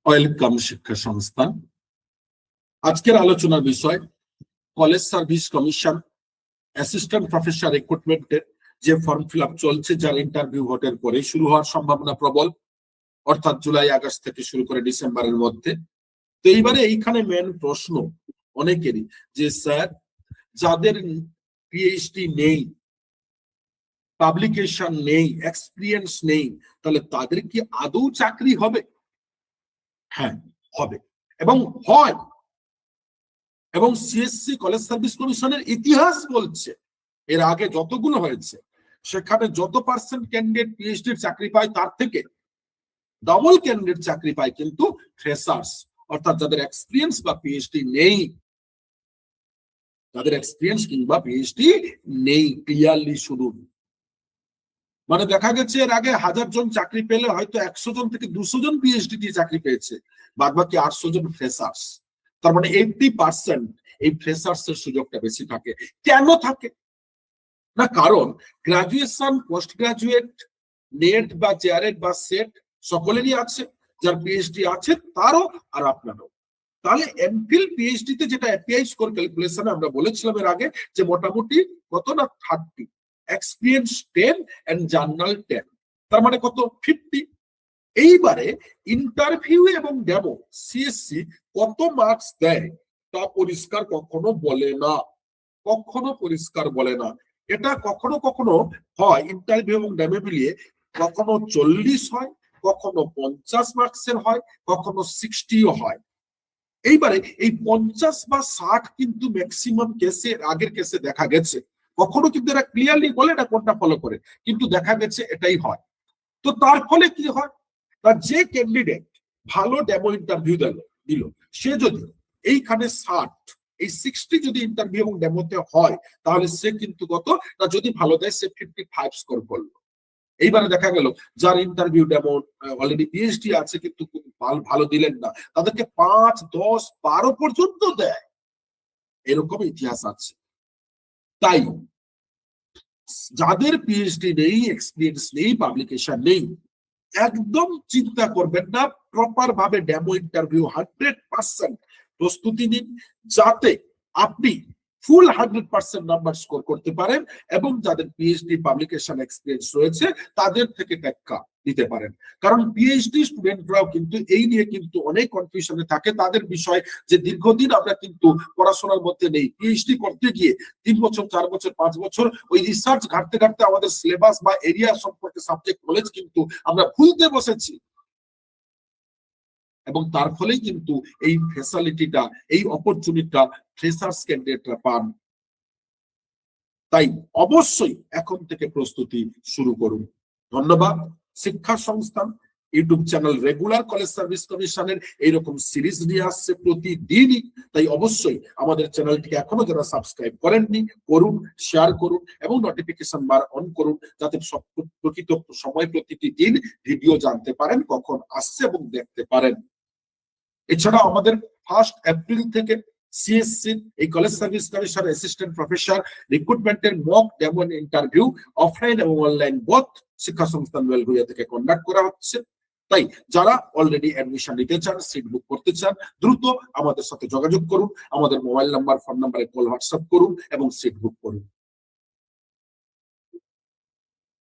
Welcome শিক্ষা সংস্থান। আজকের আলোচনার বিষয় college service commission assistant professor রিক্রুটমেন্টের যে ফর্ম ফিল আপ চলছে, যার ইন্টারভিউ ভোটের পরে শুরু হওয়ার সম্ভাবনা প্রবল, অর্থাৎ জুলাই আগস্ট থেকে শুরু করে ডিসেম্বরের মধ্যে। তো এইবারে এইখানে মেন প্রশ্ন অনেকেরই যে স্যার, যাদের পিএইচডি নেই, পাবলিকেশন নেই, এক্সপিরিয়েন্স নেই, তাহলে তাদের কি আদৌ চাকরি হবে? হ্যাঁ, হবে এবং হয়। এবং সিএসসি কলেজ সার্ভিস কমিশনের ইতিহাস বলছে এর আগে যতগুলো হয়েছে সেখানে যত পার্সেন্ট ক্যান্ডিডেট পিএইচডি চাকরি পায় তার থেকে ডবল ক্যান্ডিডেট চাকরি পায় কিন্তু ফ্রেশার্স, অর্থাৎ যাদের এক্সপিরিয়েন্স বা পিএইচডি নেই, যাদের এক্সপিরিয়েন্স কিংবা পিএইচডি নেই। ক্লিয়ারলি শুনুন, মানে দেখা গেছে এর আগে 1000 জন চাকরি পেলে হয়তো 100 জন থেকে 200 জন পিএইচডি দিয়ে চাকরি পেয়েছে, বাদ বাকি 800 জন ফ্রেশার্স। তার মানে 80% এই ফ্রেশার্স এর সুযোগটা বেশি থাকে। কেন থাকে না? কারণ গ্রাজুয়েশন, পোস্ট গ্রাজুয়েট, নেট বা জেআরএড বা সেট সকলেরই আছে, যার পিএইচডি আছে তারও আর আপনারও। তাহলে এমফিল পিএইচডি তে যেটা অ্যাপিআই স্কোর ক্যালকুলেশনে আমরা বলেছিলাম এর আগে যে মোটামুটি কত না 30, এক্সপিরিয়েন্স 10 এন্ড জার্নাল 10, তার মানে কত 50। এইবারে ইন্টারভিউ এবং ডেমো সিএসসি কত মার্কস দেয় তা পরিষ্কার কখনো বলে না, কখনো পরিষ্কার বলে না। এটা কখনো কখনো হয় ইন্টারভিউ এবং ডেমো মিলিয়ে, কখনো 40 হয়, কখনো 50 মার্কসের হয়, কখনো 60ও হয়। এইবারে এই 50 বা 60 কিন্তু ম্যাক্সিমাম কেসে, আগের কেসে দেখা গেছে, কখনো কিন্তু এরা ক্লিয়ারলি বলে না কোনটা ফলো করে, কিন্তু দেখা গেছে এটাই হয়। তো তার ফলে কি হয়, তার যে ক্যান্ডিডেট ভালো ডেমো ইন্টারভিউ দিল, সে যদি এইখানে 60, এই 60 যদি ইন্টারভিউ এবং ডেমোতে হয়, তাহলে সে কিন্তু কত না, যদি ভালো দেয় সে 55 স্কোর করলো। এইবারে দেখা গেল যার ইন্টারভিউ ডেমো অলরেডি পিএইচডি আছে কিন্তু ভালো দিলেন না, তাদেরকে 5, 10, 12 পর্যন্ত দেয়, এরকম ইতিহাস আছে। তাই যাদের পিএইচডি নেই, এক্সপিরিয়েন্স নেই, পাবলিকেশন নেই, একদম চিন্তা করবেন না। প্রপার ভাবে ডেমো ইন্টারভিউ 100% প্রস্তুতি নিন, যাতে আপনি ফুল 100% নাম্বার স্কোর করতে পারেন এবং যাদের পিএইচডি পাবলিকেশন এক্সপিরিয়েন্স রয়েছে তাদের থেকে টেক্কা দিতে পারেন। কারণ পিএইচডি স্টুডেন্টরাও কিন্তু এই নিয়ে কিন্তু অনেক কনফিউশনে থাকে তাদের বিষয়, যে দীর্ঘদিন আমরা কিন্তু পড়াশোনার মধ্যে নেই, পিএইচডি করতে গিয়ে 3 বছর, 4 বছর, 5 বছর ওই রিসার্চ ঘাটতে ঘাটতে আমাদের সিলেবাস বা এরিয়া সম্পর্কে সাবজেক্ট নলেজ কিন্তু আমরা ভুলতে বসেছি, এবং তার ফলেই কিন্তু এই ফ্যাসিলিটিটা, এই অপরচুনিটিটা ফ্রেশার্স ক্যান্ডিডেটরা পান। তাই অবশ্যই এখন থেকে প্রস্তুতি শুরু করুন। ধন্যবাদ। শিক্ষা সংস্থান YouTube channel regular college service কমিশনের এইরকম সিরিজ নিয়ে আসছে প্রতিদিনই। তাই অবশ্যই আমাদের চ্যানেলটিকে এখনো যারা সাবস্ক্রাইব করেননি, করুন, শেয়ার করুন এবং নোটিফিকেশন বার অন করুন, যাতে প্রকৃত সময় প্রতিটি দিন ভিডিও জানতে পারেন কখন আসছে এবং দেখতে পারেন। এছাড়া আমাদের 1 এপ্রিল থেকে সিএসসি এই college service commission assistant professor রিক্রুটমেন্টের মক ডেমো ইন্টারভিউ অফলাইন এবং অনলাইন বোথ শিক্ষা সংস্থান বেলঘরিয়া থেকে কন্ডাক্ট করা হচ্ছে। তাই যারা অলরেডি অ্যাডমিশন নিতে চান, সিট বুক করতে চান, দ্রুত আমাদের সাথে যোগাযোগ করুন। আমাদের মোবাইল নাম্বার, ফোন নাম্বারে কল, হোয়াটসঅ্যাপ করুন এবং সিট বুক করুন।